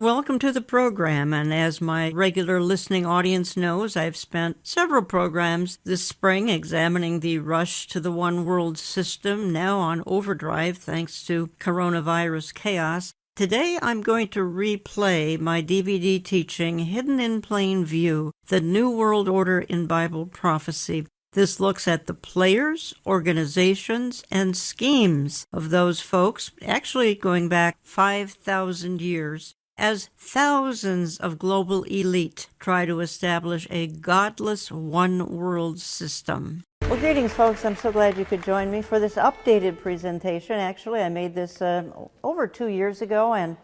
Welcome to the program, and as my regular listening audience knows, I've spent several programs this spring examining the rush to the one world system, now on overdrive thanks to coronavirus chaos. Today I'm going to replay my DVD teaching, Hidden in Plain View, The New World Order in Bible Prophecy. This looks at the players, organizations, and schemes of those folks, actually going back 5,000 years, as thousands of global elite try to establish a godless one-world system. Well, greetings, folks. I'm so glad you could join me for this updated presentation. Actually, I made this over 2 years ago, and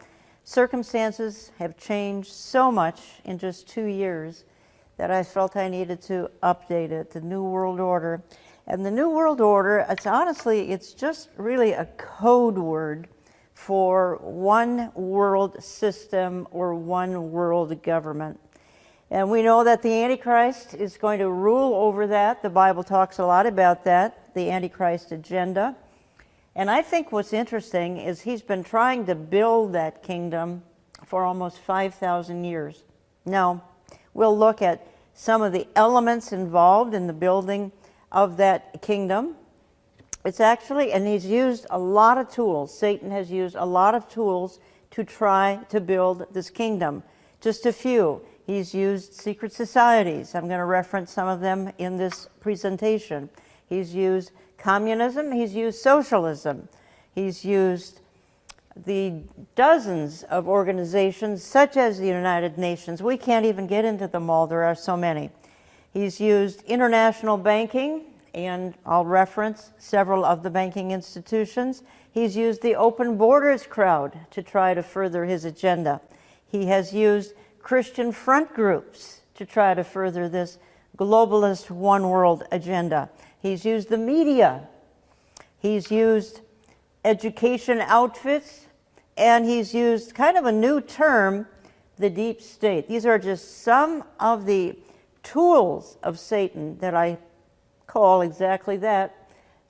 circumstances have changed so much in just 2 years that I felt I needed to update it, the New World Order. And the New World Order, it's just really a code word for one world system or one world government. And we know that the Antichrist is going to rule over that. The Bible talks a lot about that, the Antichrist agenda. And I think what's interesting is he's been trying to build that kingdom for almost 5,000 years. Now, we'll look at some of the elements involved in the building of that kingdom. It's actually, and he's used a lot of tools. Satan has used a lot of tools to try to build this kingdom. Just a few. He's used secret societies. I'm going to reference some of them in this presentation. He's used communism. He's used socialism. He's used the dozens of organizations, such as the United Nations. We can't even get into them all. There are so many. He's used international banking, and I'll reference several of the banking institutions. He's used the open borders crowd to try to further his agenda. He has used Christian front groups to try to further this globalist one world agenda. He's used the media. He's used education outfits, and he's used kind of a new term, the deep state. These are just some of the tools of Satan that I call exactly that,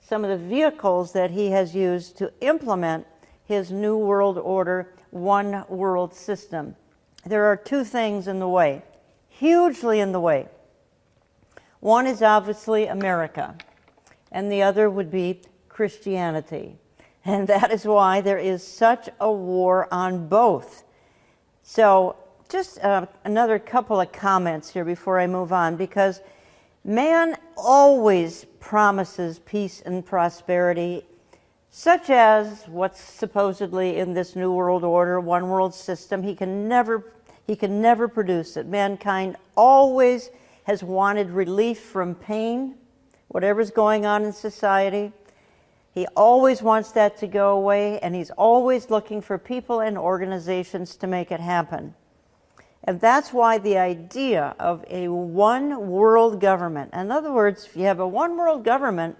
some of the vehicles that he has used to implement his New World Order, one world system. There are two things in the way, hugely in the way. One is obviously America, and the other would be Christianity. And that is why there is such a war on both. So just another couple of comments here before I move on, because man always promises peace and prosperity, such as what's supposedly in this New World Order, one world system. He can never produce it. Mankind always has wanted relief from pain, whatever's going on in society. He always wants that to go away, and he's always looking for people and organizations to make it happen. And that's why the idea of a one world government, in other words, if you have a one world government,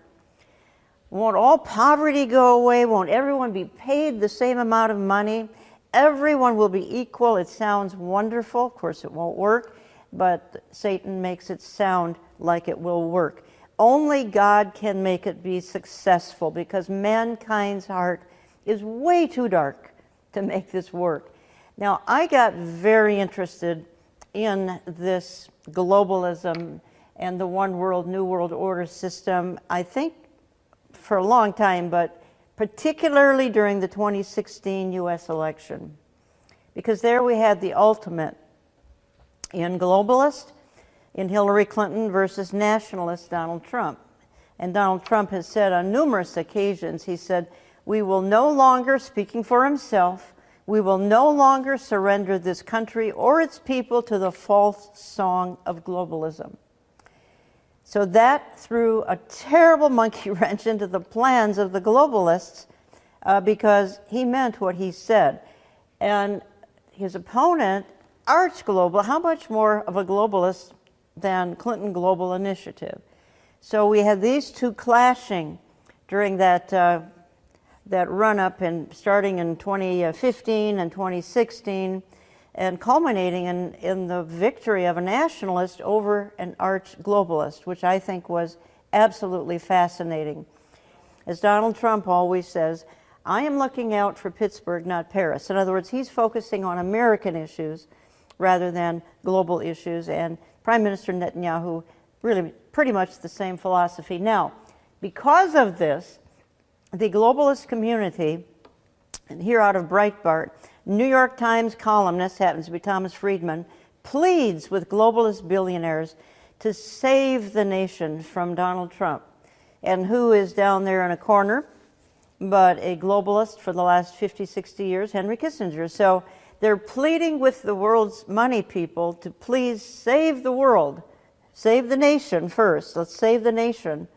won't all poverty go away? Won't everyone be paid the same amount of money? Everyone will be equal. It sounds wonderful. Of course, it won't work, but Satan makes it sound like it will work. Only God can make it be successful, because mankind's heart is way too dark to make this work. Now, I got very interested in this globalism and the one world, new world order system, I think for a long time, but particularly during the 2016 U.S. election. Because there we had the ultimate in globalist, in Hillary Clinton versus nationalist Donald Trump. And Donald Trump has said on numerous occasions, he said, we will no longer, speaking for himself, we will no longer surrender this country or its people to the false song of globalism. So that threw a terrible monkey wrench into the plans of the globalists, because he meant what he said. And his opponent, arch global, how much more of a globalist than Clinton Global Initiative? So we had these two clashing during that run-up, and starting in 2015 and 2016, and culminating in the victory of a nationalist over an arch globalist, which I think was absolutely fascinating. As Donald Trump always says, I am looking out for Pittsburgh, not Paris. In other words, he's focusing on American issues rather than global issues, and Prime Minister Netanyahu really pretty much the same philosophy. Now, because of this, the globalist community, and here out of Breitbart, New York Times columnist, happens to be Thomas Friedman, pleads with globalist billionaires to save the nation from Donald Trump. And who is down there in a corner but a globalist for the last 50, 60 years, Henry Kissinger. So they're pleading with the world's money people to please save the world, save the nation first. Let's save the nation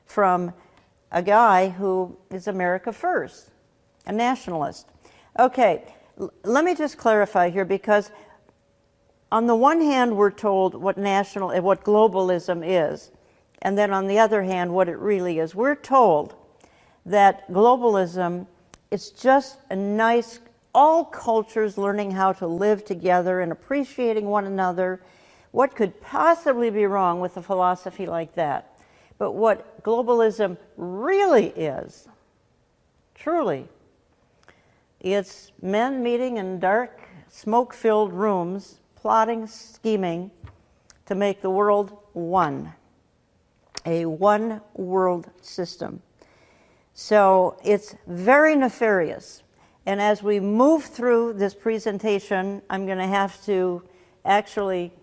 from a guy who is America first, a nationalist. Okay, let me just clarify here, because on the one hand, we're told what globalism is, and then on the other hand, what it really is. We're told that globalism is just a nice, all cultures learning how to live together and appreciating one another. What could possibly be wrong with a philosophy like that? But what globalism really is, truly, it's men meeting in dark, smoke-filled rooms, plotting, scheming to make the world one, a one-world system. So it's very nefarious. And as we move through this presentation, I'm going to have to actually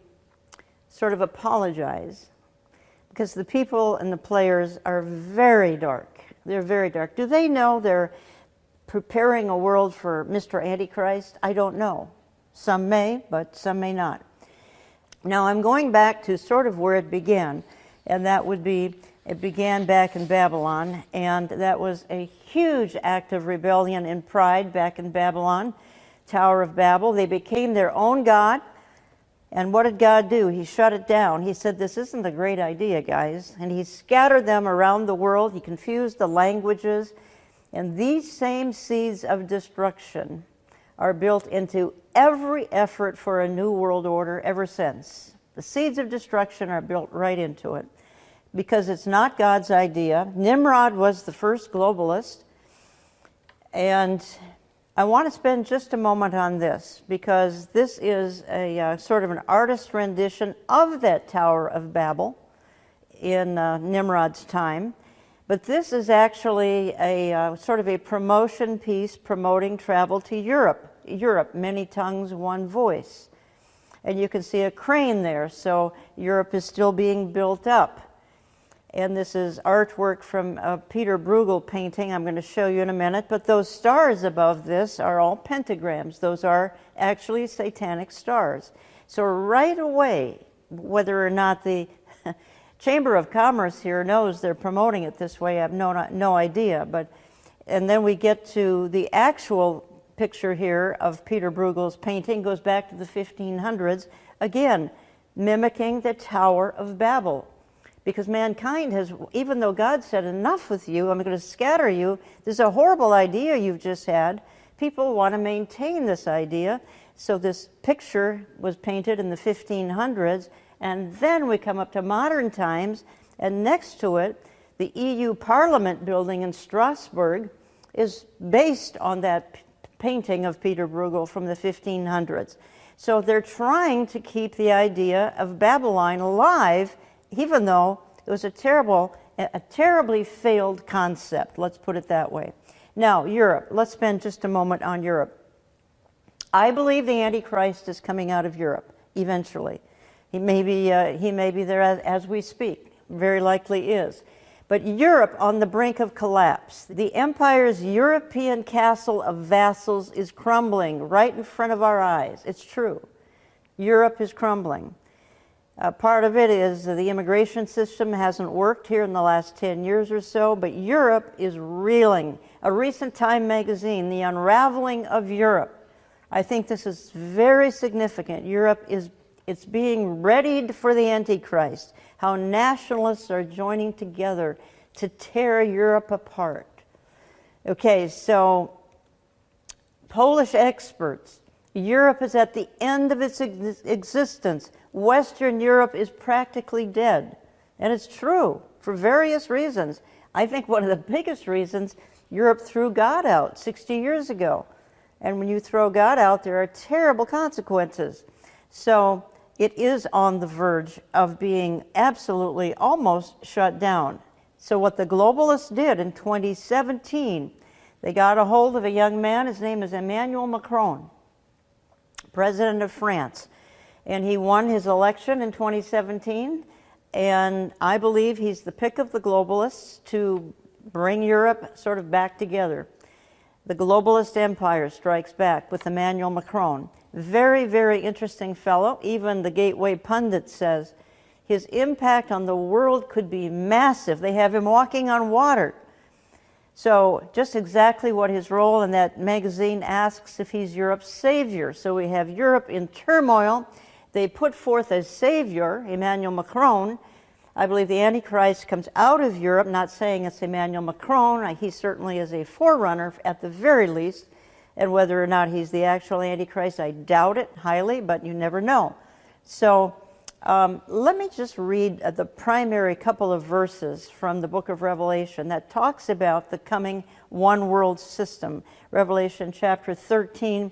sort of apologize, because the people and the players are very dark. They're very dark. Do they know they're preparing a world for Mr. Antichrist? I don't know. Some may, but some may not. Now I'm going back to sort of where it began, and that would be, it began back in Babylon, and that was a huge act of rebellion and pride back in Babylon, Tower of Babel. They became their own god, and what did God do? He shut it down. He said, this isn't a great idea, guys, and he scattered them around the world. He confused the languages, and these same seeds of destruction are built into every effort for a new world order ever since. The seeds of destruction are built right into it, because it's not God's idea. Nimrod was the first globalist, and I want to spend just a moment on this, because this is a sort of an artist rendition of that Tower of Babel in Nimrod's time. But this is actually a sort of a promotion piece promoting travel to Europe. Europe, many tongues, one voice. And you can see a crane there, so Europe is still being built up. And this is artwork from a Peter Bruegel painting I'm going to show you in a minute. But those stars above this are all pentagrams. Those are actually satanic stars. So right away, whether or not the Chamber of Commerce here knows they're promoting it this way, I have no idea. And then we get to the actual picture here of Peter Bruegel's painting, goes back to the 1500s, again, mimicking the Tower of Babel. Because mankind has, even though God said, enough with you, I'm going to scatter you, this is a horrible idea you've just had. People want to maintain this idea. So this picture was painted in the 1500s, and then we come up to modern times, and next to it, the EU Parliament building in Strasbourg is based on that painting of Peter Bruegel from the 1500s. So they're trying to keep the idea of Babylon alive, even though it was a terribly failed concept, let's put it that way. Now, Europe, let's spend just a moment on Europe. I believe the Antichrist is coming out of Europe, eventually. He may be there as we speak, very likely is. But Europe on the brink of collapse. The empire's European castle of vassals is crumbling right in front of our eyes. It's true. Europe is crumbling. Part of it is the immigration system hasn't worked here in the last 10 years or so, but Europe is reeling. A recent Time magazine, The Unraveling of Europe. I think this is very significant. Europe it's being readied for the Antichrist. How nationalists are joining together to tear Europe apart. Okay, so Polish experts, Europe is at the end of its existence. Western Europe is practically dead. And it's true for various reasons. I think one of the biggest reasons Europe threw God out 60 years ago. And when you throw God out, there are terrible consequences. So it is on the verge of being absolutely almost shut down. So what the globalists did in 2017, they got a hold of a young man. His name is Emmanuel Macron, president of France. And he won his election in 2017. And I believe he's the pick of the globalists to bring Europe sort of back together. The globalist empire strikes back with Emmanuel Macron. Very, very interesting fellow. Even the Gateway pundit says his impact on the world could be massive. They have him walking on water. So just exactly what his role in that magazine asks, if he's Europe's savior. So we have Europe in turmoil. They put forth a savior, Emmanuel Macron. I believe the Antichrist comes out of Europe, not saying it's Emmanuel Macron. He certainly is a forerunner at the very least. And whether or not he's the actual Antichrist, I doubt it highly, but you never know. So let me just read the primary couple of verses from the book of Revelation that talks about the coming one world system. Revelation chapter 13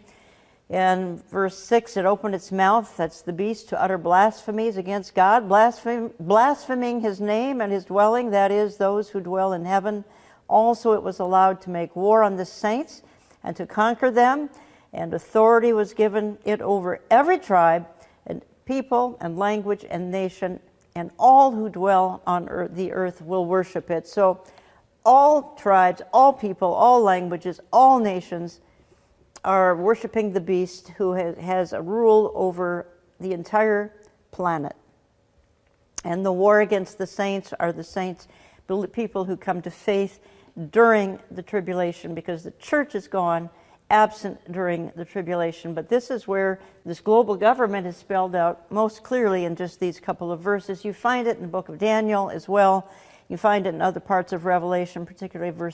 and verse 6, it opened its mouth, that's the beast, to utter blasphemies against God, blaspheming his name and his dwelling, that is, those who dwell in heaven. Also it was allowed to make war on the saints and to conquer them, and authority was given it over every tribe and people and language and nation, and all who dwell on the earth will worship it. So all tribes, all people, all languages, all nations are worshiping the beast who has a rule over the entire planet. And the war against the saints are the saints, people who come to faith during the tribulation, because the church is gone, absent during the tribulation. But this is where this global government is spelled out most clearly in just these couple of verses. You find it in the book of Daniel as well. You find it in other parts of Revelation, particularly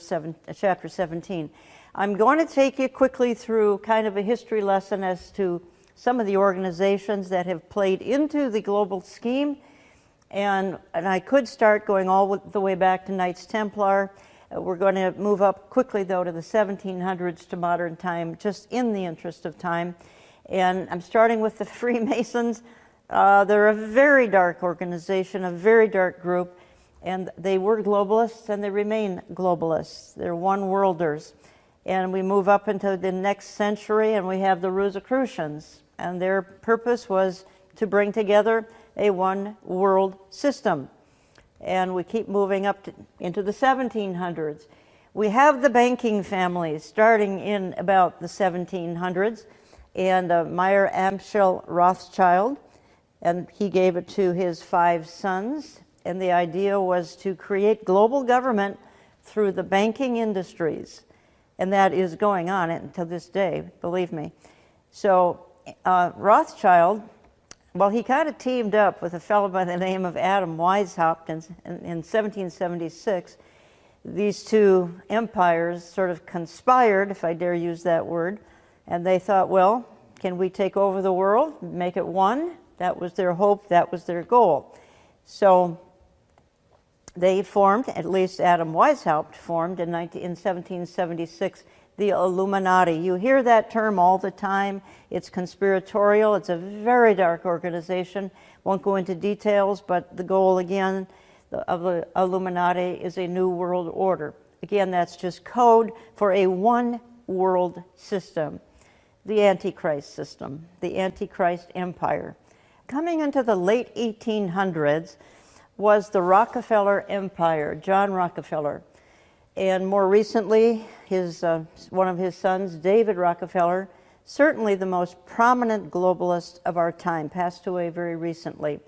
chapter 17. I'm going to take you quickly through kind of a history lesson as to some of the organizations that have played into the global scheme. And I could start going all the way back to Knights Templar. We're going to move up quickly, though, to the 1700s to modern time, just in the interest of time. And I'm starting with the Freemasons. They're a very dark organization, a very dark group. And they were globalists, and they remain globalists. They're one-worlders. And we move up into the next century, and we have the Rosicrucians. And their purpose was to bring together a one-world system. And we keep moving up into the 1700s. We have the banking families starting in about the 1700s. And Meyer Amschel Rothschild, and he gave it to his 5 sons. And the idea was to create global government through the banking industries. And that is going on until this day, believe me. So Rothschild, well, he kind of teamed up with a fellow by the name of Adam Weishaupt in 1776. These two empires sort of conspired, if I dare use that word, and they thought, well, can we take over the world, make it one? That was their hope, that was their goal. So they formed, at least Adam Weishaupt formed in 1776, the Illuminati. You hear that term all the time. It's conspiratorial. It's a very dark organization. Won't go into details, but the goal, again, of the Illuminati is a new world order. Again, that's just code for a one-world system, the Antichrist system, the Antichrist empire. Coming into the late 1800s, was the Rockefeller Empire, John Rockefeller. And more recently, one of his sons, David Rockefeller, certainly the most prominent globalist of our time, passed away very recently.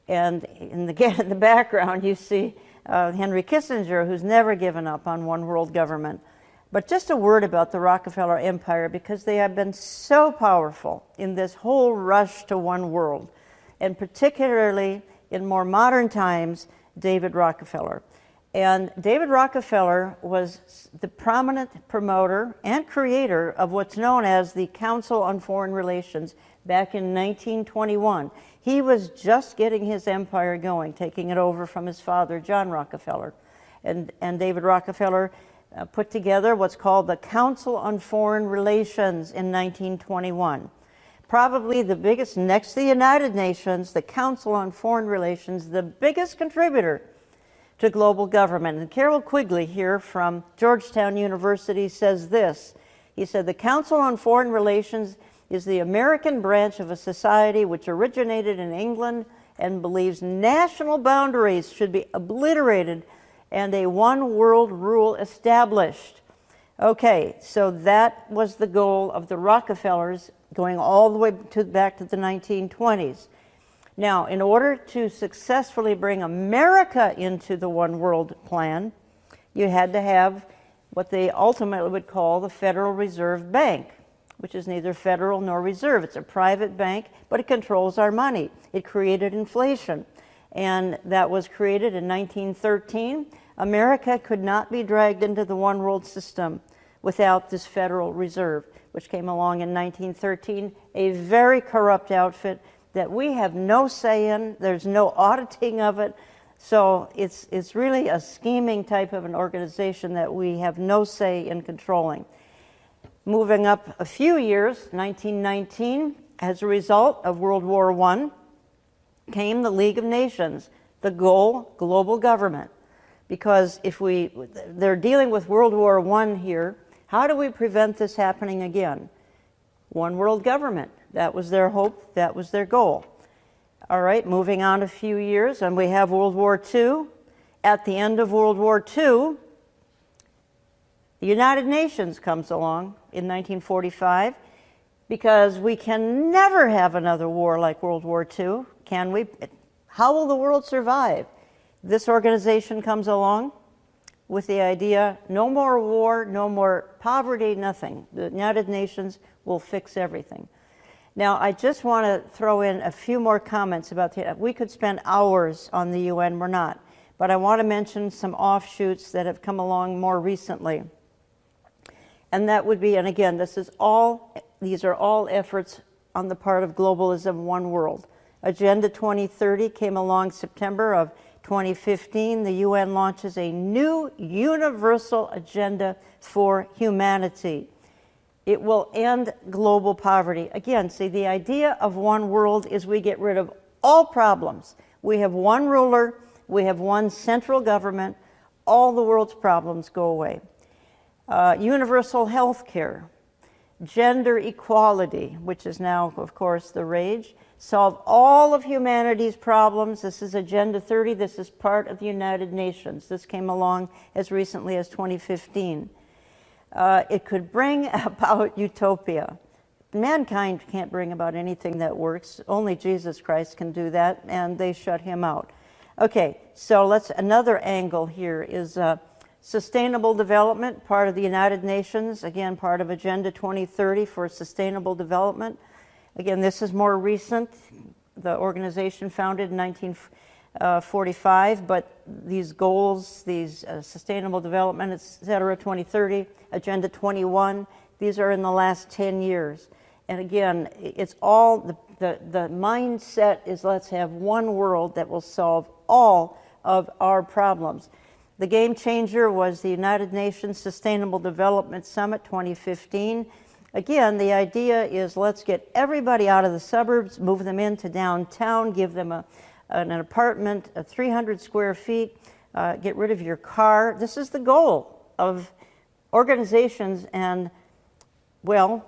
And in the background, you see Henry Kissinger, who's never given up on one world government. But just a word about the Rockefeller Empire, because they have been so powerful in this whole rush to one world, and particularly in more modern times, David Rockefeller. And David Rockefeller was the prominent promoter and creator of what's known as the Council on Foreign Relations back in 1921. He was just getting his empire going, taking it over from his father, John Rockefeller. And David Rockefeller put together what's called the Council on Foreign Relations in 1921. Probably the biggest, next to the United Nations, the Council on Foreign Relations, the biggest contributor to global government. And Carol Quigley here from Georgetown University says this. He said, the Council on Foreign Relations is the American branch of a society which originated in England and believes national boundaries should be obliterated and a one world rule established. Okay, so that was the goal of the Rockefellers going all the way back to the 1920s. Now, in order to successfully bring America into the one world plan, you had to have what they ultimately would call the Federal Reserve Bank, which is neither federal nor reserve. It's a private bank, but it controls our money. It created inflation, and that was created in 1913. America could not be dragged into the one world system without this Federal Reserve, which came along in 1913, a very corrupt outfit that we have no say in. There's no auditing of it. So it's really a scheming type of an organization that we have no say in controlling. Moving up a few years, 1919, as a result of World War I, came the League of Nations, the goal, global government. Because they're dealing with World War I here, how do we prevent this happening again? One world government. That was their hope, that was their goal. All right, moving on a few years, and we have World War II. At the end of World War II, the United Nations comes along in 1945, because we can never have another war like World War II, can we? How will the world survive? This organization comes along with the idea, no more war, no more poverty, nothing. The United Nations will fix everything. Now, I just want to throw in a few more comments about we could spend hours on the UN, we're not. But I want to mention some offshoots that have come along more recently. And that would be, and again, these are all efforts on the part of globalism, one world. Agenda 2030 came along September of 2015. The UN launches a new universal agenda for humanity. It will end global poverty. Again, see, the idea of one world is we get rid of all problems. We have one ruler, we have one central government, all the world's problems go away. Universal health care, gender equality, which is now, of course, the rage, solve all of humanity's problems. This is Agenda 30. This is part of the United Nations. This came along as recently as 2015. It could bring about utopia. Mankind can't bring about anything that works. Only Jesus Christ can do that, and they shut him out. Okay, so another angle here is sustainable development, part of the United Nations, again, part of Agenda 2030 for sustainable development. Again, this is more recent. The organization founded in 1945, but these goals, these sustainable development, et cetera, 2030, Agenda 21, these are in the last 10 years. And again, it's all, the mindset is let's have one world that will solve all of our problems. The game changer was the United Nations Sustainable Development Summit 2015. Again, the idea is let's get everybody out of the suburbs, move them into downtown, give them an apartment, 300 square feet, get rid of your car. This is the goal of organizations and, well,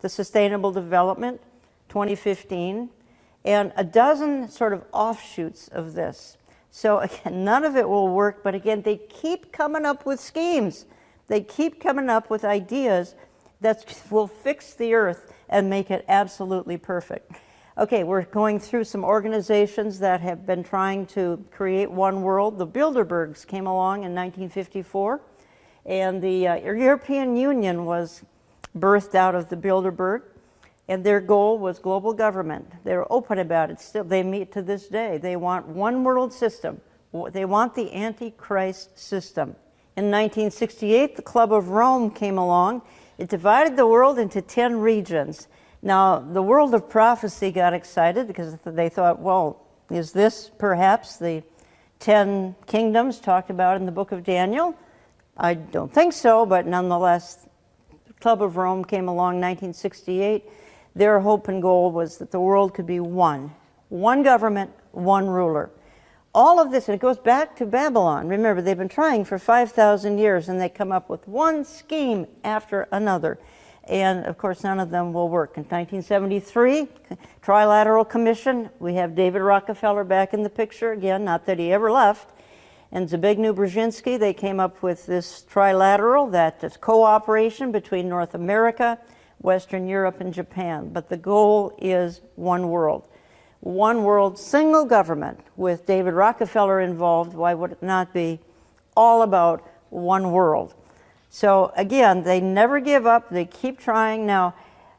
the Sustainable Development 2015, and a dozen sort of offshoots of this. So again, none of it will work, but again, they keep coming up with schemes. They keep coming up with ideas that will fix the earth and make it absolutely perfect. Okay, we're going through some organizations that have been trying to create one world. The Bilderbergs came along in 1954, and the European Union was birthed out of the Bilderberg, and their goal was global government. They were open about it. Still, they meet to this day. They want one world system. They want the Antichrist system. In 1968, the Club of Rome came along. It divided the world into 10 regions. Now, the world of prophecy got excited because they thought, well, is this perhaps the 10 kingdoms talked about in the book of Daniel? I don't think so, but nonetheless, the Club of Rome came along in 1968. Their hope and goal was that the world could be one government, one ruler. All of this, and it goes back to Babylon. Remember, they've been trying for 5,000 years, and they come up with one scheme after another. And, of course, none of them will work. In 1973, Trilateral Commission, we have David Rockefeller back in the picture again, not that he ever left. And Zbigniew Brzezinski, they came up with this trilateral, that is cooperation between North America, Western Europe, and Japan. But the goal is one world. One world, single government. With David Rockefeller involved, why would it not be all about one world? So again, they never give up. They keep trying. Now,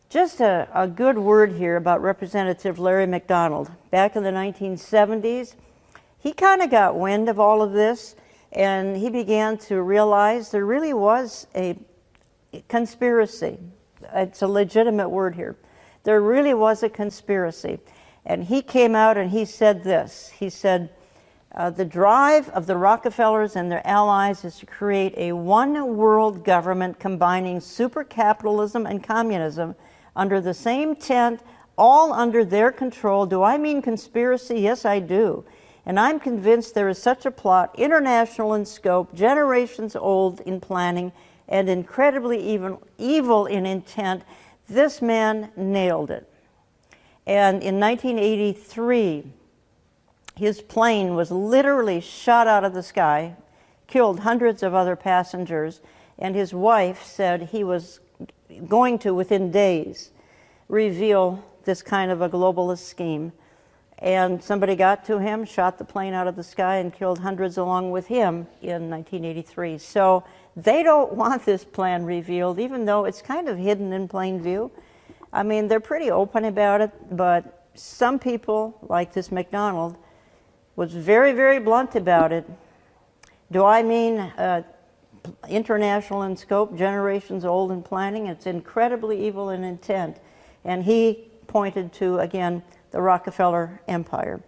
just a good word here about Representative Larry McDonald. Back in the 1970s, he kind of got wind of all of this, and he began to realize there really was a conspiracy. It's a legitimate word here. There really was a conspiracy. And he came out and he said this. He said, the drive of the Rockefellers and their allies is to create a one-world government combining super-capitalism and communism under the same tent, all under their control. Do I mean conspiracy? Yes, I do. And I'm convinced there is such a plot, international in scope, generations old in planning, and incredibly evil in intent. This man nailed it. And in 1983, his plane was literally shot out of the sky, killed hundreds of other passengers, and his wife said he was going to, within days, reveal this kind of a globalist scheme. And somebody got to him, shot the plane out of the sky, and killed hundreds along with him in 1983. So they don't want this plan revealed, even though it's kind of hidden in plain view. I mean, they're pretty open about it, but some people, like this McDonald, was very, very blunt about it. Do I mean international in scope, generations old in planning? It's incredibly evil in intent. And he pointed to, again, the Rockefeller Empire.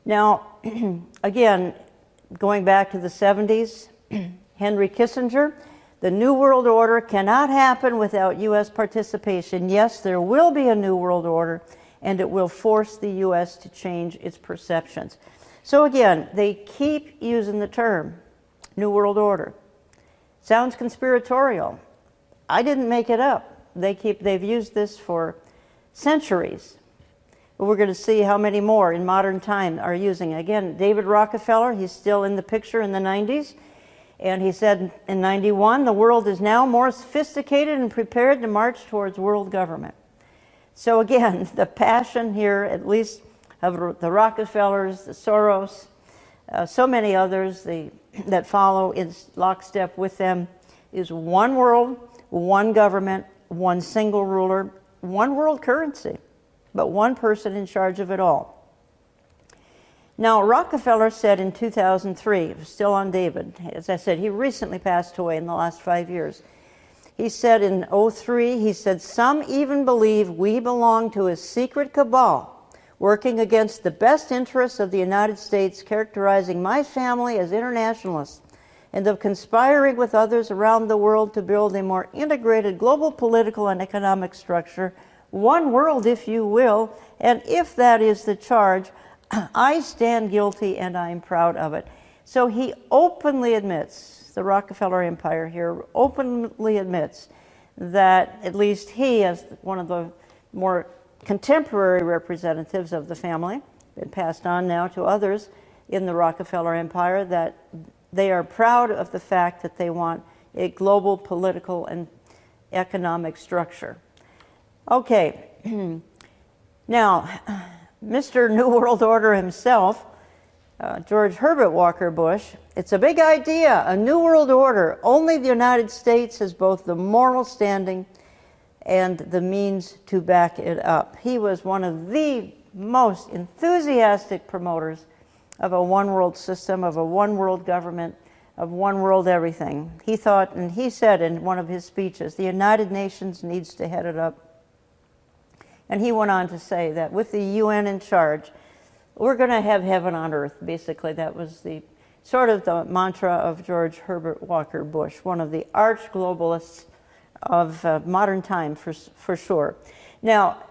Now, again, going back to the 70s, Henry Kissinger, the New World Order cannot happen without U.S. participation. Yes, there will be a New World Order, and it will force the U.S. to change its perceptions. So again, they keep using the term New World Order. Sounds conspiratorial. I didn't make it up. They've used this for centuries. But we're going to see how many more in modern time are using it. Again, David Rockefeller, he's still in the picture in the 90s. And he said in 91, the world is now more sophisticated and prepared to march towards world government. So again, the passion here, at least of the Rockefellers, the Soros, so many others that follow in lockstep with them, is one world, one government, one single ruler, one world currency, but one person in charge of it all. Now, Rockefeller said in 2003, still on David, as I said, he recently passed away in the last 5 years. He said in 2003, he said, some even believe we belong to a secret cabal working against the best interests of the United States, characterizing my family as internationalists, and of conspiring with others around the world to build a more integrated global political and economic structure, one world, if you will, and if that is the charge, I stand guilty and I'm proud of it. So he openly admits, the Rockefeller Empire here openly admits that at least he, as one of the more contemporary representatives of the family, been passed on now to others in the Rockefeller Empire, that they are proud of the fact that they want a global political and economic structure. Okay, now, Mr. New World Order himself, George Herbert Walker Bush, it's a big idea, a New World Order. Only the United States has both the moral standing and the means to back it up. He was one of the most enthusiastic promoters of a one world system, of a one world government, of one world everything. He thought, and he said in one of his speeches, the United Nations needs to head it up. And he went on to say that with the UN in charge, we're going to have heaven on earth, basically. That was the sort of the mantra of George Herbert Walker Bush, one of the arch globalists of modern time for sure. Now,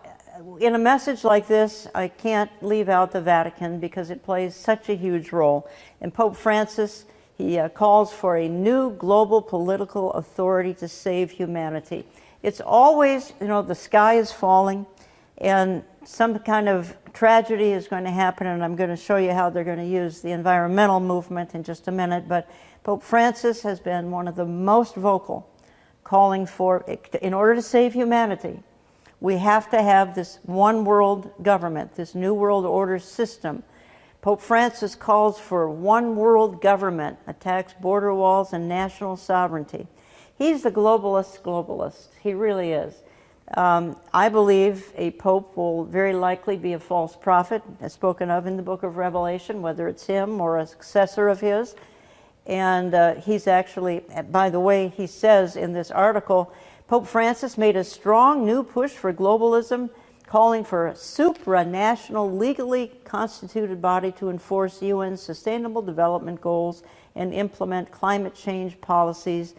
in a message like this, I can't leave out the Vatican because it plays such a huge role. And Pope Francis, he calls for a new global political authority to save humanity. It's always, you know, the sky is falling and some kind of tragedy is going to happen, and I'm going to show you how they're going to use the environmental movement in just a minute. But Pope Francis has been one of the most vocal, calling for, in order to save humanity, we have to have this one world government, this new world order system. Pope Francis calls for one world government, attacks border walls and national sovereignty. He's the globalist. He really is. I believe a pope will very likely be a false prophet, as spoken of in the book of Revelation, whether it's him or a successor of his. And he's actually, by the way, he says in this article, Pope Francis made a strong new push for globalism, calling for a supranational, legally constituted body to enforce UN's Sustainable Development Goals and implement climate change policies.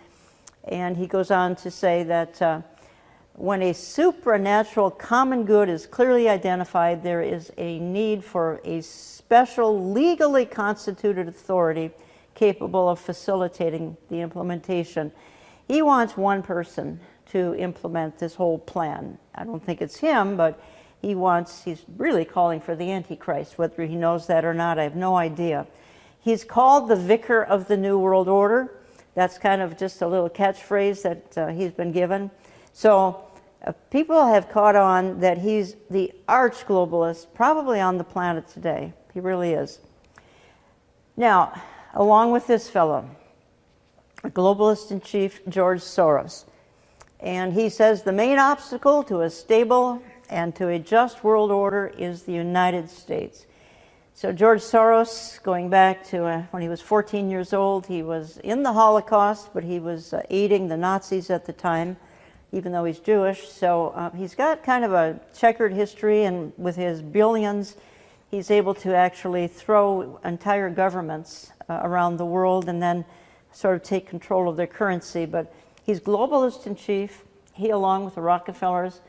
And he goes on to say that when a supranatural common good is clearly identified, there is a need for a special legally constituted authority capable of facilitating the implementation. He wants one person to implement this whole plan. I don't think it's him, but he's really calling for the Antichrist. Whether he knows that or not, I have no idea. He's called the Vicar of the New World Order. That's kind of just a little catchphrase that he's been given. So people have caught on that he's the arch globalist, probably on the planet today. He really is. Now, along with this fellow, globalist in chief, George Soros. And he says the main obstacle to a stable and to a just world order is the United States. So George Soros, going back to when he was 14 years old, he was in the Holocaust, but he was aiding the Nazis at the time, even though he's Jewish. So he's got kind of a checkered history, and with his billions, he's able to actually throw entire governments around the world and then sort of take control of their currency. But he's globalist in chief. He, along with the Rockefellers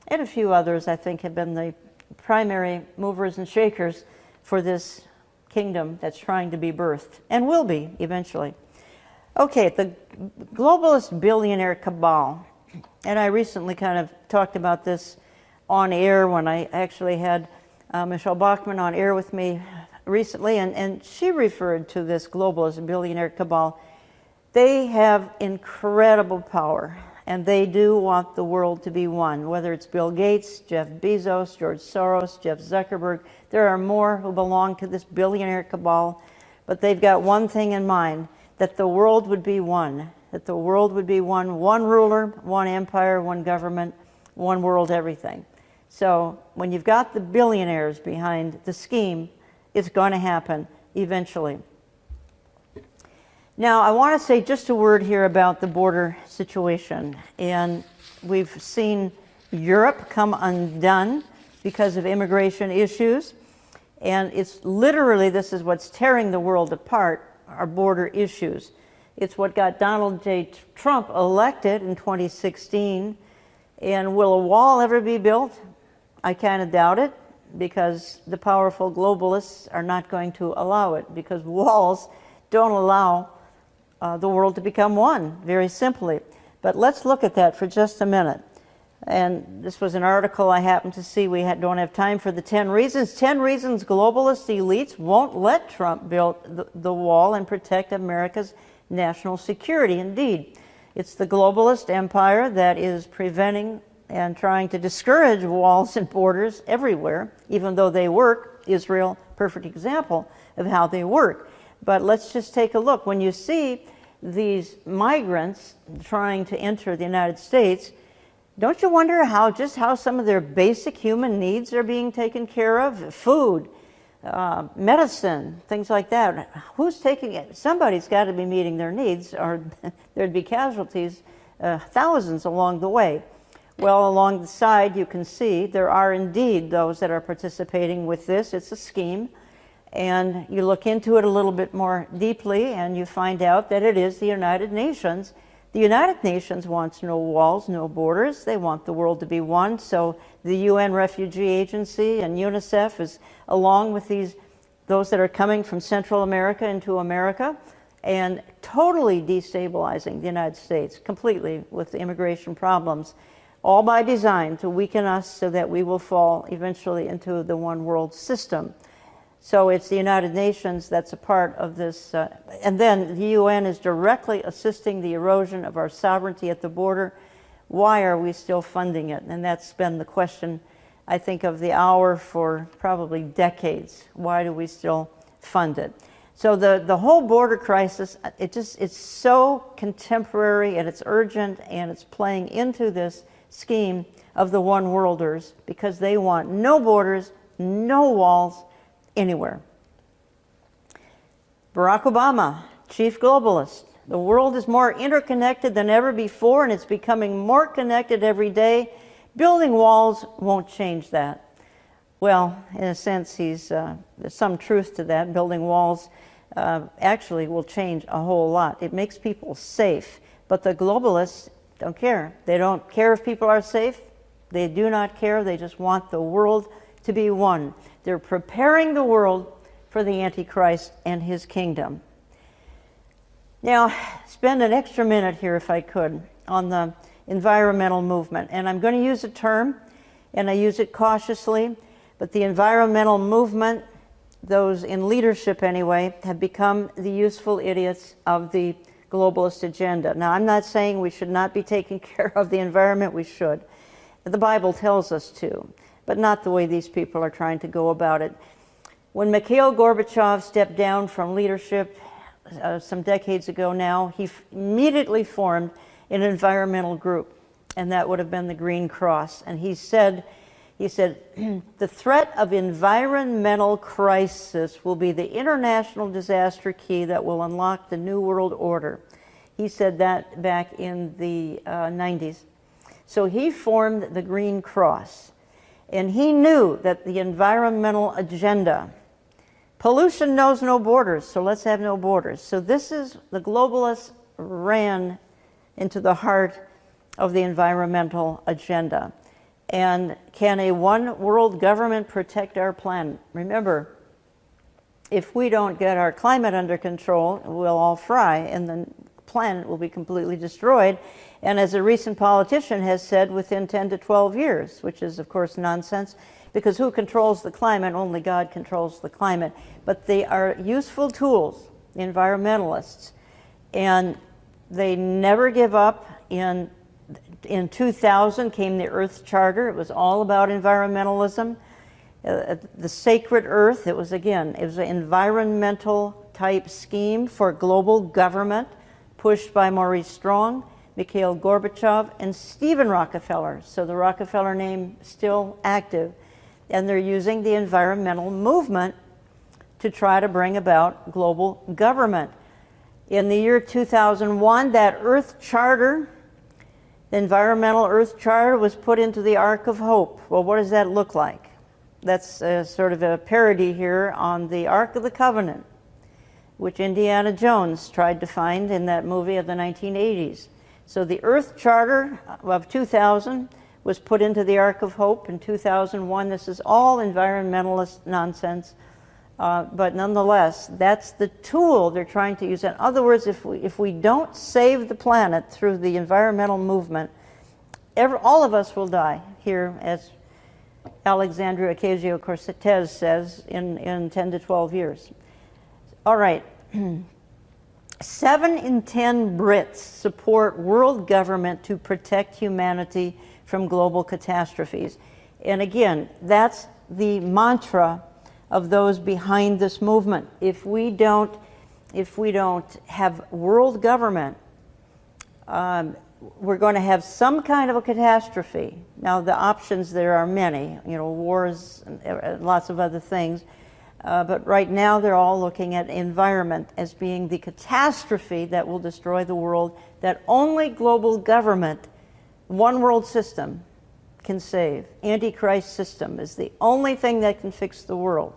and a few others, I think, have been the primary movers and shakers for this kingdom that's trying to be birthed, and will be eventually. Okay, the globalist billionaire cabal. And I recently kind of talked about this on air when I actually had Michelle Bachmann on air with me recently, and she referred to this globalist billionaire cabal. They have incredible power, and they do want the world to be one, whether it's Bill Gates, Jeff Bezos, George Soros, Jeff Zuckerberg. There are more who belong to this billionaire cabal, but they've got one thing in mind, that the world would be one, that the world would be one ruler, one empire, one government, one world everything. So when you've got the billionaires behind the scheme, it's going to happen eventually. Now, I want to say just a word here about the border situation. And we've seen Europe come undone because of immigration issues. And it's literally, this is what's tearing the world apart, our border issues. It's what got Donald J. Trump elected in 2016. And will a wall ever be built? I kind of doubt it, because the powerful globalists are not going to allow it, because walls don't allow the world to become one, very simply. But let's look at that for just a minute. And this was an article I happened to see. We don't have time for the 10 reasons. 10 reasons globalist elites won't let Trump build the wall and protect America's national security. Indeed, it's the globalist empire that is preventing and trying to discourage walls and borders everywhere, even though they work. Israel, perfect example of how they work. But let's just take a look. When you see these migrants trying to enter the United States, don't you wonder how some of their basic human needs are being taken care of? Food, medicine, things like that. Who's taking it? Somebody's got to be meeting their needs, or there'd be casualties, thousands along the way. Well, along the side, you can see there are indeed those that are participating with this. It's a scheme. And you look into it a little bit more deeply and you find out that it is the United Nations. The United Nations wants no walls, no borders. They want the world to be one. So the UN Refugee Agency and UNICEF is along with those that are coming from Central America into America and totally destabilizing the United States completely with the immigration problems, all by design to weaken us so that we will fall eventually into the one world system. So it's the United Nations that's a part of this. And then the UN is directly assisting the erosion of our sovereignty at the border. Why are we still funding it? And that's been the question, I think, of the hour for probably decades. Why do we still fund it? So the whole border crisis, it's so contemporary and it's urgent and it's playing into this scheme of the one worlders because they want no borders, no walls, anywhere. Barack Obama, chief globalist. The world is more interconnected than ever before, and it's becoming more connected every day. Building walls won't change that. Well, in a sense, there's some truth to that. Building walls actually will change a whole lot. It makes people safe, but the globalists don't care. They don't care if people are safe. They do not care. They just want the world to be one. They're preparing the world for the Antichrist and his kingdom. Now, spend an extra minute here, if I could, on the environmental movement. And I'm going to use a term, and I use it cautiously, but the environmental movement, those in leadership anyway, have become the useful idiots of the globalist agenda. Now, I'm not saying we should not be taking care of the environment. We should. The Bible tells us to, but not the way these people are trying to go about it. When Mikhail Gorbachev stepped down from leadership some decades ago now, he immediately formed an environmental group, and that would have been the Green Cross. And he said, the threat of environmental crisis will be the international disaster key that will unlock the New World Order. He said that back in the 90s. So he formed the Green Cross. And he knew that the environmental agenda, pollution knows no borders, so let's have no borders. So this is, the globalists ran into the heart of the environmental agenda. And can a one world government protect our planet? Remember, if we don't get our climate under control, we'll all fry and the planet will be completely destroyed. And as a recent politician has said, within 10 to 12 years, which is of course nonsense, because who controls the climate? Only God controls the climate. But they are useful tools, the environmentalists, and they never give up. In 2000 came the Earth Charter. It was all about environmentalism. The sacred earth, it was an environmental type scheme for global government pushed by Maurice Strong, Mikhail Gorbachev, and Stephen Rockefeller. So the Rockefeller name still active. And they're using the environmental movement to try to bring about global government. In the year 2001, that Earth Charter, the environmental Earth Charter, was put into the Ark of Hope. Well, what does that look like? That's sort of a parody here on the Ark of the Covenant, which Indiana Jones tried to find in that movie of the 1980s. So the Earth Charter of 2000 was put into the Ark of Hope in 2001. This is all environmentalist nonsense, but nonetheless, that's the tool they're trying to use. In other words, if we don't save the planet through the environmental movement, all of us will die here, as Alexandria Ocasio-Cortez says, in 10 to 12 years. All right. 7 in 10 Brits support world government to protect humanity from global catastrophes. And again, that's the mantra of those behind this movement. If we don't have world government, we're going to have some kind of a catastrophe. Now, the options there are many, wars and lots of other things. But right now, they're all looking at environment as being the catastrophe that will destroy the world, that only global government, one world system, can save. Antichrist system is the only thing that can fix the world.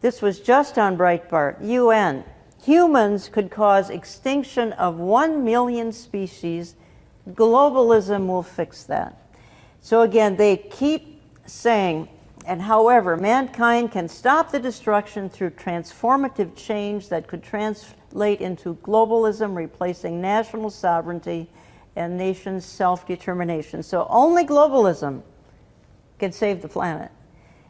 This was just on Breitbart. UN. Humans could cause extinction of 1 million species. Globalism will fix that. So again, they keep saying, and however, mankind can stop the destruction through transformative change that could translate into globalism, replacing national sovereignty and nations' self-determination. So only globalism can save the planet.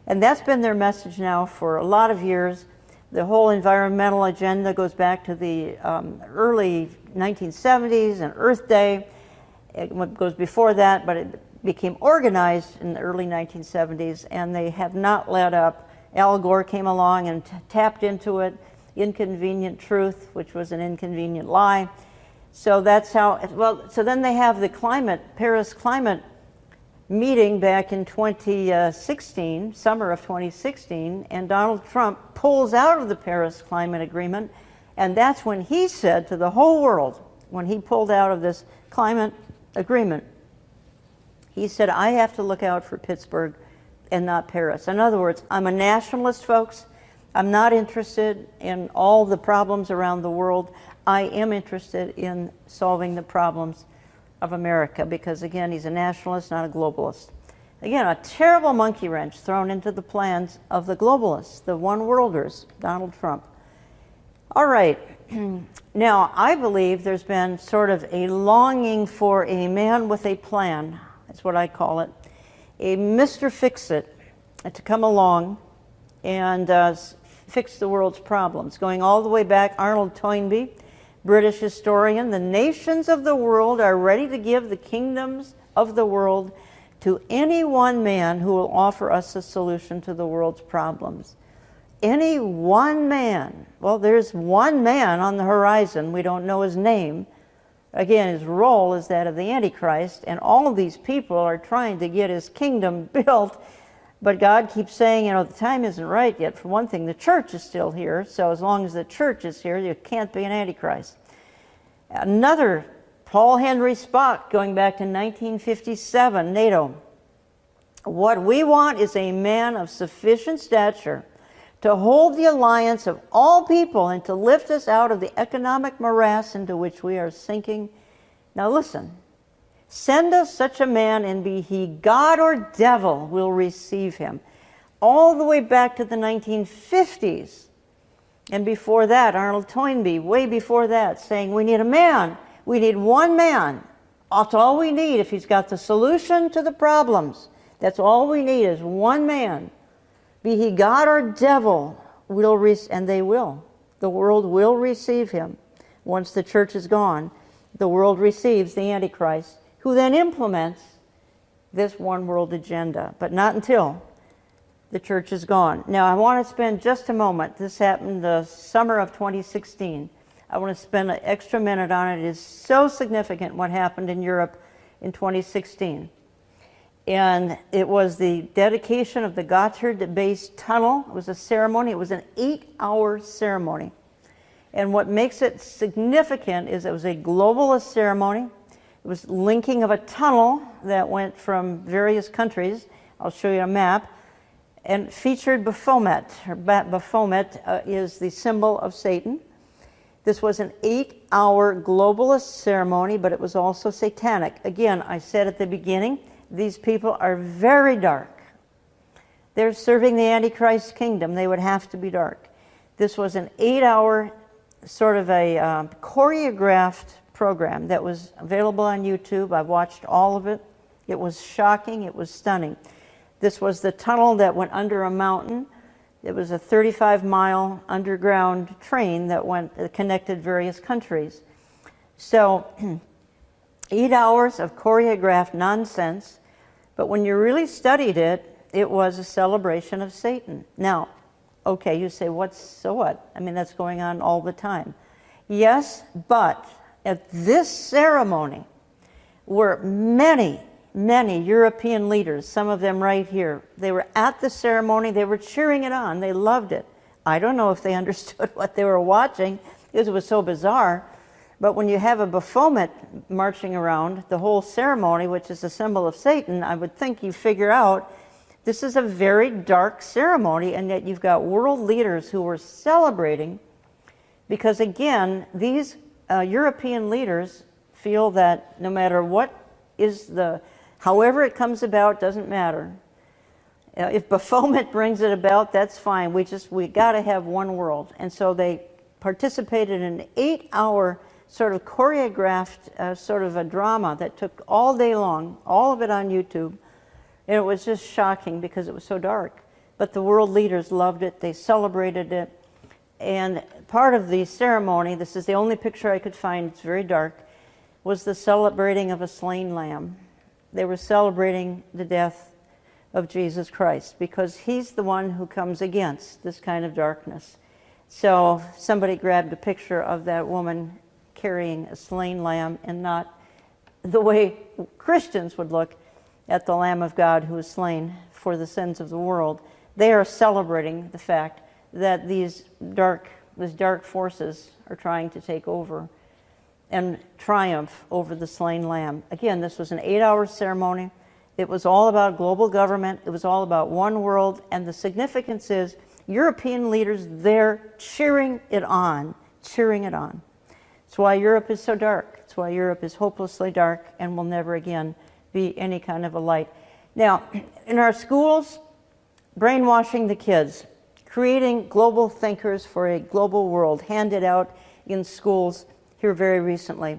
And that's been their message now for a lot of years. The whole environmental agenda goes back to the early 1970s and Earth Day. It goes before that, but it became organized in the early 1970s, and they have not let up. Al Gore came along and tapped into it. Inconvenient truth, which was an inconvenient lie. So that's how, well, so then they have the Paris climate meeting back in 2016, summer of 2016, and Donald Trump pulls out of the Paris Climate Agreement, and that's when he said to the whole world, when he pulled out of this climate agreement, he said, I have to look out for Pittsburgh and not Paris. In other words, I'm a nationalist, folks. I'm not interested in all the problems around the world. I am interested in solving the problems of America because, again, he's a nationalist, not a globalist. Again, a terrible monkey wrench thrown into the plans of the globalists, the one-worlders, Donald Trump. All right. Now, I believe there's been sort of a longing for a man with a plan. That's what I call it. A Mr. Fix-It to come along and fix the world's problems. Going all the way back, Arnold Toynbee, British historian, the nations of the world are ready to give the kingdoms of the world to any one man who will offer us a solution to the world's problems. Any one man. Well, there's one man on the horizon. We don't know his name. Again, his role is that of the Antichrist, and all of these people are trying to get his kingdom built, but God keeps saying, you know, the time isn't right yet. For one thing, the church is still here, so as long as the church is here, you can't be an Antichrist. Another, Paul Henry Spaak, going back to 1957, NATO. What we want is a man of sufficient stature to hold the alliance of all people and to lift us out of the economic morass into which we are sinking. Now listen, send us such a man, and be he God or devil, we'll receive him. All the way back to the 1950s. And before that, Arnold Toynbee, way before that, saying we need a man. We need one man. That's all we need if he's got the solution to the problems. That's all we need is one man. Be he God or devil, and they will. The world will receive him. Once the church is gone, the world receives the Antichrist, who then implements this one world agenda, but not until the church is gone. Now, I want to spend just a moment. This happened the summer of 2016. I want to spend an extra minute on it. It is so significant what happened in Europe in 2016. And it was the dedication of the Gotthard Base Tunnel. It was a ceremony. It was an 8-hour ceremony. And what makes it significant is it was a globalist ceremony. It was linking of a tunnel that went from various countries. I'll show you a map. And featured Baphomet. Baphomet is the symbol of Satan. This was an 8-hour globalist ceremony, but it was also satanic. Again, I said at the beginning, these people are very dark. They're serving the Antichrist kingdom. They would have to be dark. This was an 8-hour sort of a choreographed program that was available on YouTube. I watched all of it. It was shocking. It was stunning. This was the tunnel that went under a mountain. It was a 35-mile underground train that connected various countries. So 8 hours of choreographed nonsense, but when you really studied it, it was a celebration of Satan. Now, okay, you say, so what? I mean, that's going on all the time. Yes, but at this ceremony were many European leaders, some of them right here. They were at the ceremony. They were cheering it on. They loved it. I don't know if they understood what they were watching because it was so bizarre. But when you have a Baphomet marching around the whole ceremony, which is a symbol of Satan, I would think you figure out This is a very dark ceremony, and yet you've got world leaders who were celebrating because, again, these European leaders feel that no matter what is however it comes about, doesn't matter. If Baphomet brings it about, that's fine. We got to have one world. And so they participated in an 8-hour sort of choreographed sort of a drama that took all day long, all of it on YouTube. And it was just shocking because it was so dark. But the world leaders loved it. They celebrated it. And part of the ceremony, this is the only picture I could find, it's very dark, was the celebrating of a slain lamb. They were celebrating the death of Jesus Christ because he's the one who comes against this kind of darkness. So somebody grabbed a picture of that woman carrying a slain lamb, and not the way Christians would look at the Lamb of God who was slain for the sins of the world. They are celebrating the fact that these dark forces are trying to take over and triumph over the slain lamb. Again, this was an 8-hour ceremony. It was all about global government. It was all about one world. And the significance is European leaders there cheering it on, cheering it on. It's why Europe is so dark. It's why Europe is hopelessly dark and will never again be any kind of a light. Now, in our schools, brainwashing the kids, creating global thinkers for a global world, handed out in schools here very recently.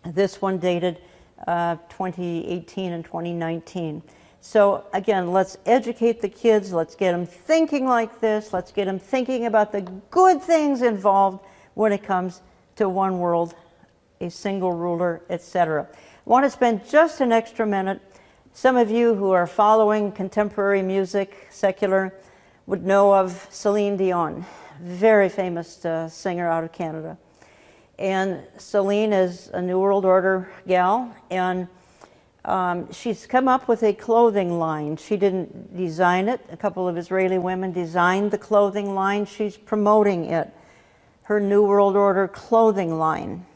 This one dated 2018 and 2019. So again, let's educate the kids. Let's get them thinking like this. Let's get them thinking about the good things involved when it comes to one world, a single ruler, etc. I want to spend just an extra minute. Some of you who are following contemporary music, secular, would know of Celine Dion, very famous singer out of Canada. And Celine is a New World Order gal, and she's come up with a clothing line. She didn't design it. A couple of Israeli women designed the clothing line. She's promoting it, her New World Order clothing line.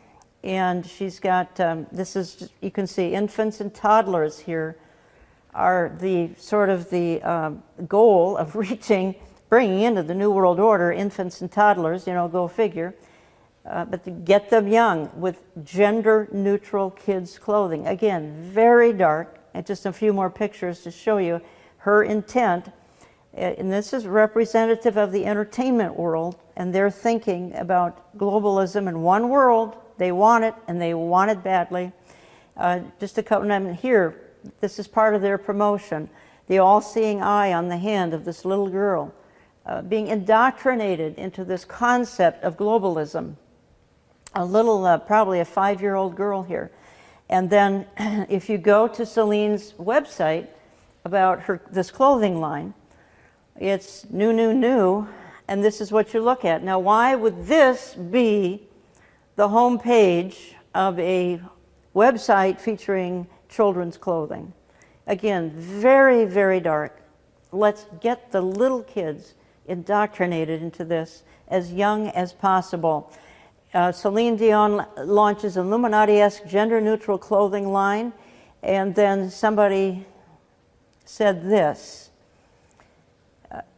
And she's got, this is, you can see infants and toddlers here are the sort of the goal of bringing into the New World Order infants and toddlers, go figure. But to get them young with gender-neutral kids' clothing. Again, very dark, and just a few more pictures to show you her intent. And this is representative of the entertainment world, and they're thinking about globalism in one world. They want it, and they want it badly. Just a couple of them here, this is part of their promotion. The all-seeing eye on the hand of this little girl, being indoctrinated into this concept of globalism. A little, probably a 5-year-old girl here. And then if you go to Celine's website about this clothing line, it's new, and this is what you look at. Now, why would this be the home page of a website featuring children's clothing? Again, very, very dark. Let's get the little kids indoctrinated into this as young as possible. Celine Dion launches Illuminati-esque gender-neutral clothing line, and then somebody said this.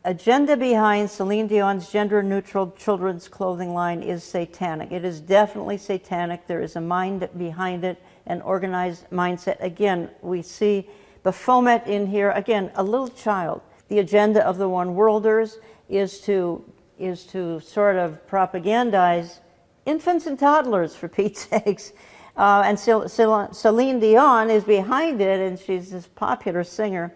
Agenda behind Celine Dion's gender-neutral children's clothing line is satanic. It is definitely satanic. There is a mind behind it, an organized mindset. Again, we see Baphomet in here. Again, a little child. The agenda of the One Worlders is to sort of propagandize infants and toddlers, for Pete's sakes. And Celine Dion is behind it, and she's this popular singer,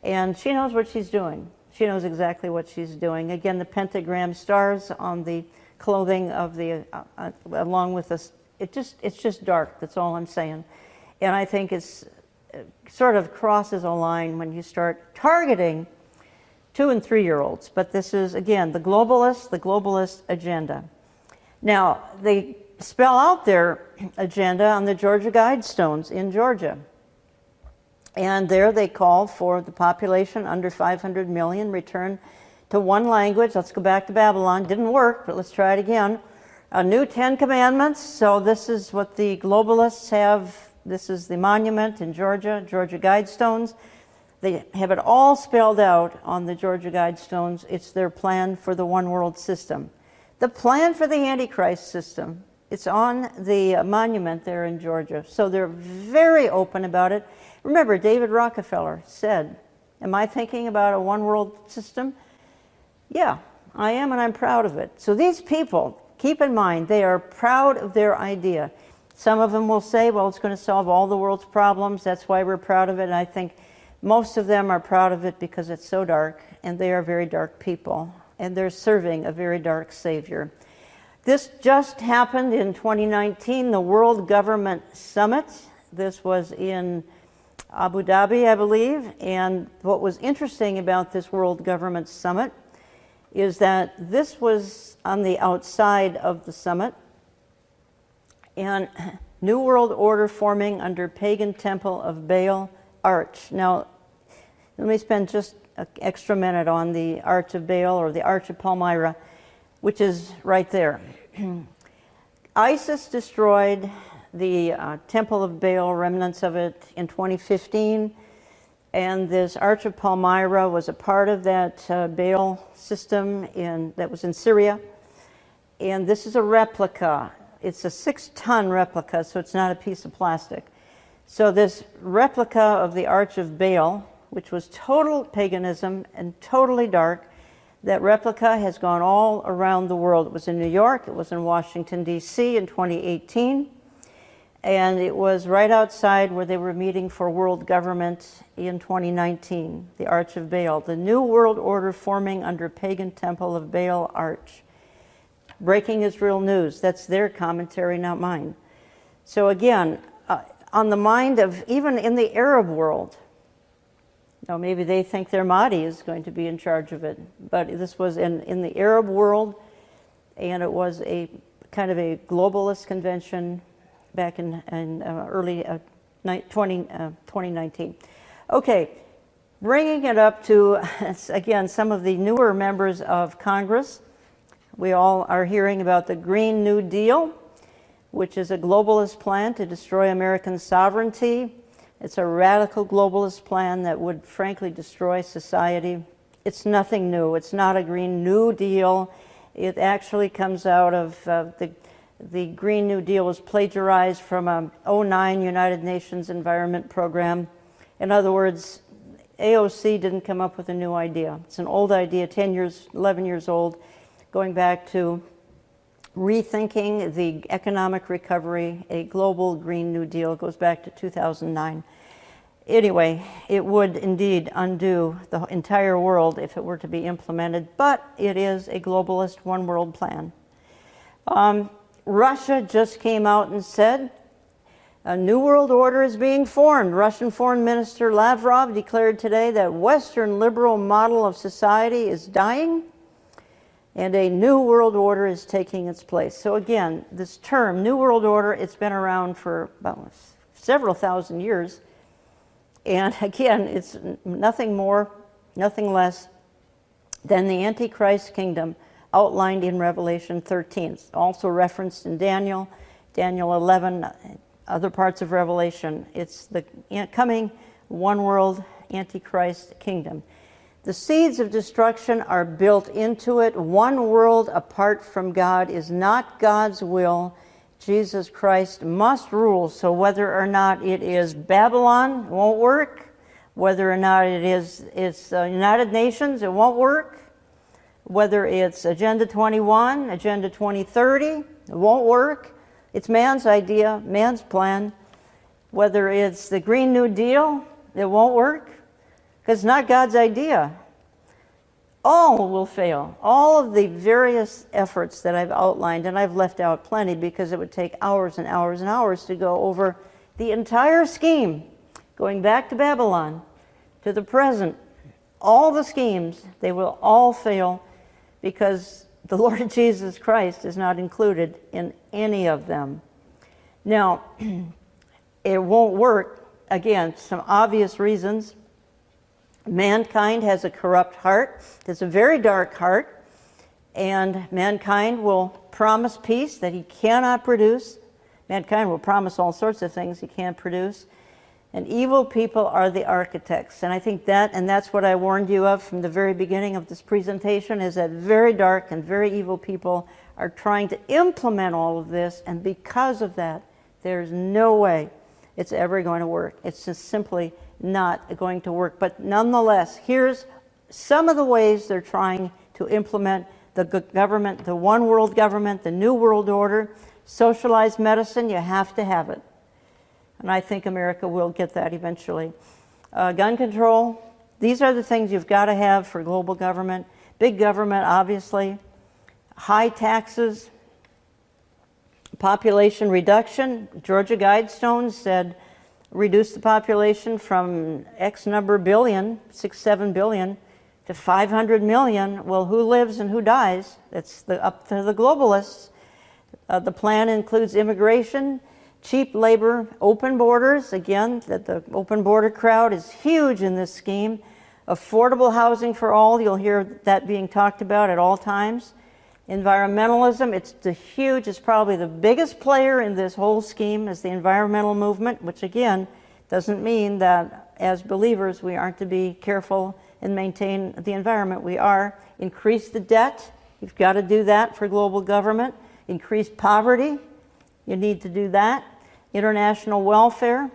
and she knows what she's doing. She knows exactly what she's doing. Again, the pentagram stars on the clothing of the, along with this, it's just dark, that's all I'm saying. And I think it's sort of crosses a line when you start targeting 2- and 3-year-olds. But this is, again, the globalist agenda. Now, they spell out their agenda on the Georgia Guidestones in Georgia. And there they call for the population under 500 million return to one language. Let's go back to Babylon. Didn't work, but let's try it again. A new 10 Commandments. So this is what the globalists have. This is the monument in Georgia, Georgia Guidestones. They have it all spelled out on the Georgia Guidestones. It's their plan for the one world system. The plan for the Antichrist system, it's on the monument there in Georgia. So they're very open about it. Remember, David Rockefeller said, am I thinking about a one world system? Yeah, I am, and I'm proud of it. So these people, keep in mind, they are proud of their idea. Some of them will say, well, it's going to solve all the world's problems. That's why we're proud of it. And I think most of them are proud of it because it's so dark, and they are very dark people, and they're serving a very dark Savior. This just happened in 2019, the World Government Summit. This was in Abu Dhabi, I believe. And what was interesting about this World Government Summit is that this was on the outside of the summit, and New World Order forming under pagan temple of Baal arch. Now, let me spend just an extra minute on the Arch of Baal, or the Arch of Palmyra, which is right there. ISIS destroyed the Temple of Baal, remnants of it, in 2015, and this Arch of Palmyra was a part of that Baal system that was in Syria. And this is a replica. It's a 6-ton replica, so it's not a piece of plastic. So this replica of the Arch of Baal, which was total paganism and totally dark, that replica has gone all around the world. It was in New York, it was in Washington, D.C. in 2018, and it was right outside where they were meeting for world government in 2019, the Arch of Baal, the New World Order forming under pagan temple of Baal arch. Breaking Israel news, that's their commentary, not mine. So again, on the mind of, even in the Arab world, now maybe they think their Mahdi is going to be in charge of it, but this was in the Arab world, and it was a kind of a globalist convention back in early 2019. Okay, bringing it up to, again, some of the newer members of Congress. We all are hearing about the Green New Deal, which is a globalist plan to destroy American sovereignty. It's a radical globalist plan that would frankly destroy society. It's nothing new. It's not a Green New Deal. It actually comes out of the Green New Deal was plagiarized from a 2009 United Nations Environment Program. In other words, AOC didn't come up with a new idea. It's an old idea, 10 years, 11 years old, going back to rethinking the economic recovery. A global Green New Deal goes back to 2009. Anyway, it would indeed undo the entire world if it were to be implemented, but it is a globalist one world plan. Russia just came out and said a new world order is being formed. Russian Foreign Minister Lavrov declared today that Western liberal model of society is dying and a new world order is taking its place. So again, this term, new world order, it's been around for about several thousand years. And again, it's nothing more, nothing less than the Antichrist kingdom outlined in Revelation 13. It's also referenced in Daniel 11, other parts of Revelation. It's the coming one world Antichrist kingdom. The seeds of destruction are built into it. One world apart from God is not God's will. Jesus Christ must rule. So whether or not it is Babylon, it won't work. Whether or not it's United Nations, it won't work. Whether it's Agenda 21, Agenda 2030, it won't work. It's man's idea, man's plan. Whether it's the Green New Deal, it won't work, because it's not God's idea. All will fail. All of the various efforts that I've outlined, and I've left out plenty because it would take hours and hours and hours to go over the entire scheme, going back to Babylon, to the present. All the schemes, they will all fail because the Lord Jesus Christ is not included in any of them. Now, it won't work. Again, some obvious reasons. Mankind has a corrupt heart. It's a very dark heart. And mankind will promise peace that he cannot produce. Mankind will promise all sorts of things he can't produce. And evil people are the architects. And I think that's what I warned you of from the very beginning of this presentation, is that very dark and very evil people are trying to implement all of this. And because of that, there's no way it's ever going to work. It's just simply not going to work. But nonetheless, here's some of the ways they're trying to implement the government, the one world government, the new world order. Socialized medicine, you have to have it. And I think America will get that eventually. Gun control, these are the things you've got to have for global government. Big government, obviously. High taxes. Population reduction. Georgia Guidestones said reduce the population from X number billion, 7 billion, to 500 million. Well, who lives and who dies? That's up to the globalists. The plan includes immigration, cheap labor, open borders. Again, that the open border crowd is huge in this scheme. Affordable housing for all. You'll hear that being talked about at all times. Environmentalism, it's probably the biggest player in this whole scheme is the environmental movement, which again doesn't mean that as believers we aren't to be careful and maintain the environment. We are. Increase the debt. You've got to do that for global government. Increase poverty. You need to do that. International welfare.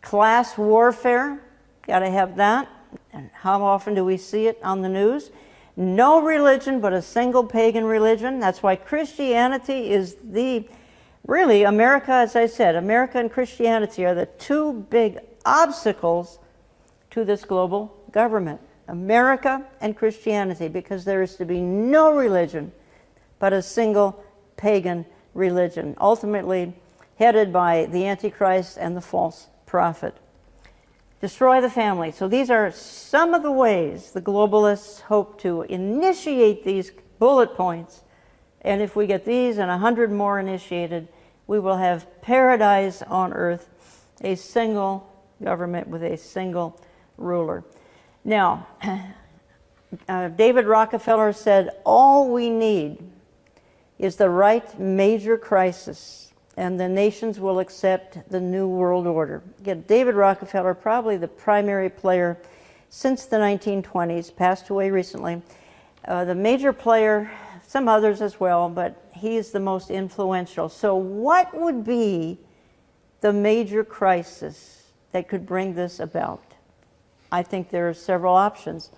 Class warfare. Got to have that. And how often do we see it on the news? No religion but a single pagan religion. That's why Christianity is really, America, as I said, America and Christianity are the two big obstacles to this global government. America and Christianity, because there is to be no religion but a single pagan religion, ultimately headed by the Antichrist and the false prophet. Destroy the family. So these are some of the ways the globalists hope to initiate these bullet points. And if we get these and 100 more initiated, we will have paradise on earth, a single government with a single ruler. Now, David Rockefeller said, all we need is the right major crisis, and the nations will accept the new world order. Again, David Rockefeller, probably the primary player since the 1920s, passed away recently. The major player, some others as well, but he's the most influential. So what would be the major crisis that could bring this about? I think there are several options.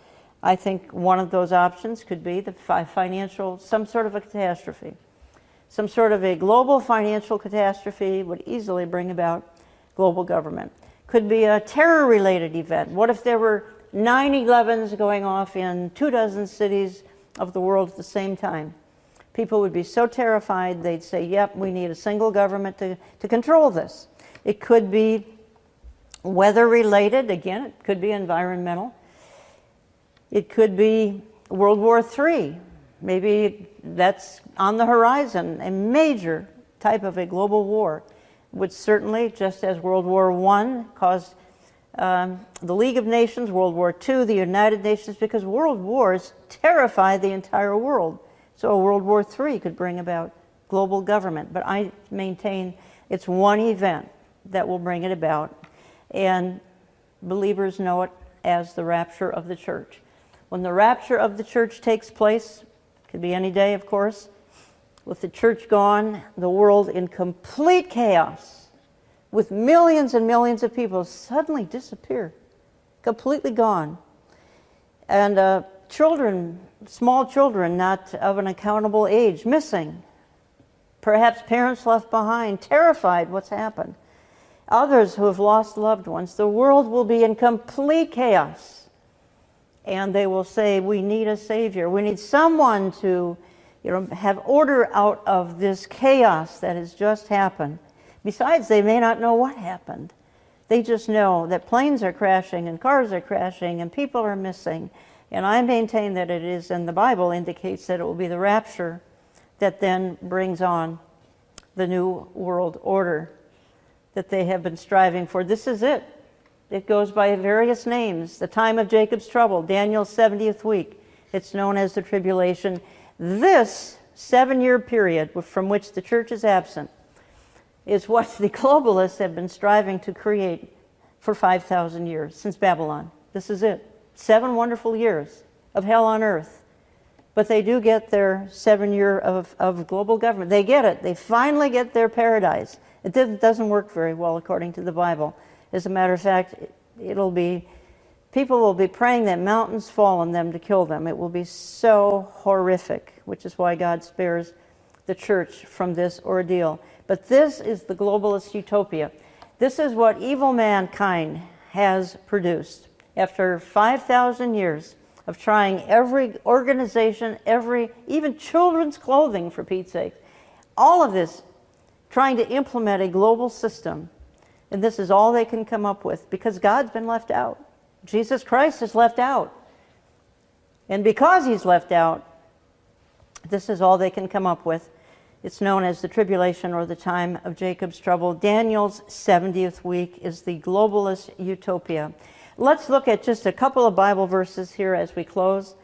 I think one of those options could be the financial, some sort of a catastrophe. Some sort of a global financial catastrophe would easily bring about global government. Could be a terror-related event. What if there were 9/11s going off in 24 cities of the world at the same time? People would be so terrified, they'd say, yep, we need a single government to control this. It could be weather-related. Again, it could be environmental. It could be World War III. Maybe that's on the horizon. A major type of a global war would certainly, just as World War I caused the League of Nations, World War II, the United Nations, because world wars terrify the entire world. So a World War III could bring about global government. But I maintain it's one event that will bring it about. And believers know it as the rapture of the church. When the rapture of the church takes place, could be any day, of course, with the church gone, the world in complete chaos, with millions and millions of people suddenly disappear, completely gone. And children, small children, not of an accountable age, missing. Perhaps parents left behind, terrified what's happened. Others who have lost loved ones. The world will be in complete chaos. And they will say, we need a savior. We need someone to, have order out of this chaos that has just happened. Besides, they may not know what happened. They just know that planes are crashing and cars are crashing and people are missing. And I maintain that it is, and the Bible indicates that it will be the rapture that then brings on the new world order that they have been striving for. This is it. It goes by various names. The time of Jacob's trouble, Daniel's 70th week. It's known as the tribulation. This 7-year period from which the church is absent is what the globalists have been striving to create for 5,000 years, since Babylon. This is it. 7 wonderful years of hell on earth. But they do get their 7 year of global government. They get it. They finally get their paradise. It doesn't work very well according to the Bible. As a matter of fact, people will be praying that mountains fall on them to kill them. It will be so horrific, which is why God spares the church from this ordeal. But this is the globalist utopia. This is what evil mankind has produced. After 5,000 years of trying every organization, even children's clothing, for Pete's sake, all of this, trying to implement a global system. And this is all they can come up with, because God's been left out. Jesus Christ is left out. And because he's left out, this is all they can come up with. It's known as the tribulation, or the time of Jacob's trouble. Daniel's 70th week is the globalist utopia. Let's look at just a couple of Bible verses here as we close.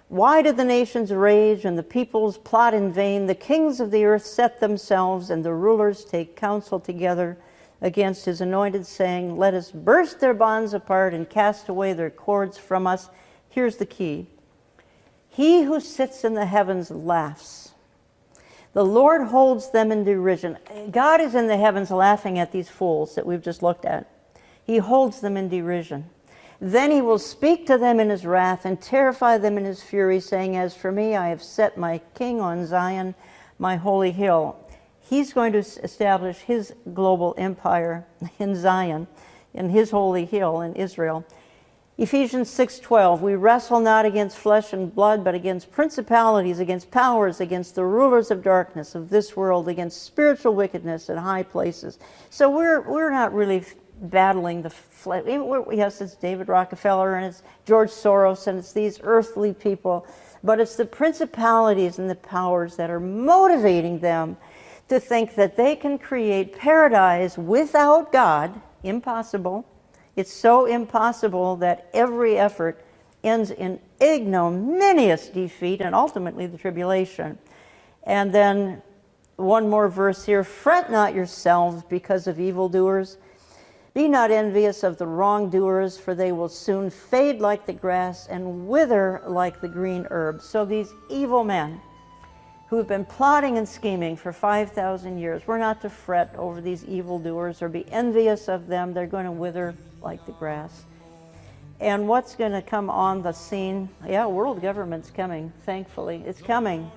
Why do the nations rage and the peoples plot in vain? The kings of the earth set themselves, and the rulers take counsel together against his anointed, saying, let us burst their bonds apart and cast away their cords from us. Here's the key. He who sits in the heavens laughs. The Lord holds them in derision. God is in the heavens laughing at these fools that we've just looked at. He holds them in derision. Then he will speak to them in his wrath and terrify them in his fury, saying, as for me, I have set my king on Zion, my holy hill. He's going to establish his global empire in Zion, in his holy hill in Israel. Ephesians 6:12, we wrestle not against flesh and blood, but against principalities, against powers, against the rulers of darkness of this world, against spiritual wickedness in high places. So we're not really battling the flesh. Yes, it's David Rockefeller and it's George Soros and it's these earthly people, but it's the principalities and the powers that are motivating them to think that they can create paradise without God. Impossible. It's so impossible that every effort ends in ignominious defeat and ultimately the tribulation. And then one more verse here, fret not yourselves because of evildoers. Be not envious of the wrongdoers, for they will soon fade like the grass and wither like the green herb. So these evil men who have been plotting and scheming for 5,000 years, we're not to fret over these evildoers or be envious of them. They're going to wither like the grass. And what's going to come on the scene? Yeah, world government's coming, thankfully. It's coming.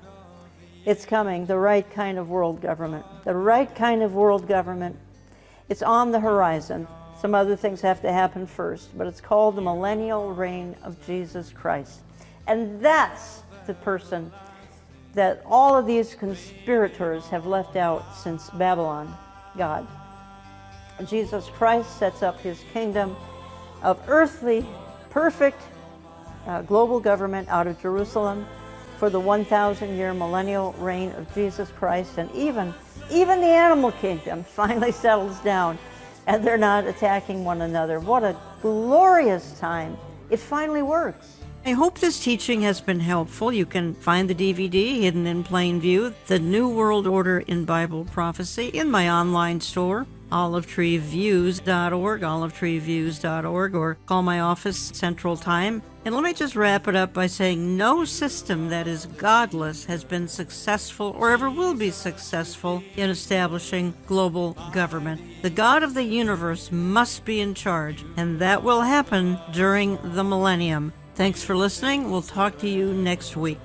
It's coming, the right kind of world government. The right kind of world government. It's on the horizon. Some other things have to happen first, but it's called the millennial reign of Jesus Christ. And that's the person that all of these conspirators have left out since Babylon, God. Jesus Christ sets up his kingdom of earthly, perfect global government out of Jerusalem for the 1,000-year millennial reign of Jesus Christ. And even the animal kingdom finally settles down and they're not attacking one another. What a glorious time. It finally works. I hope this teaching has been helpful. You can find the DVD, Hidden in Plain View, The New World Order in Bible Prophecy, in my online store, olivetreeviews.org, olivetreeviews.org, or call my office Central Time. And let me just wrap it up by saying no system that is godless has been successful or ever will be successful in establishing global government. The God of the universe must be in charge, and that will happen during the millennium. Thanks for listening. We'll talk to you next week.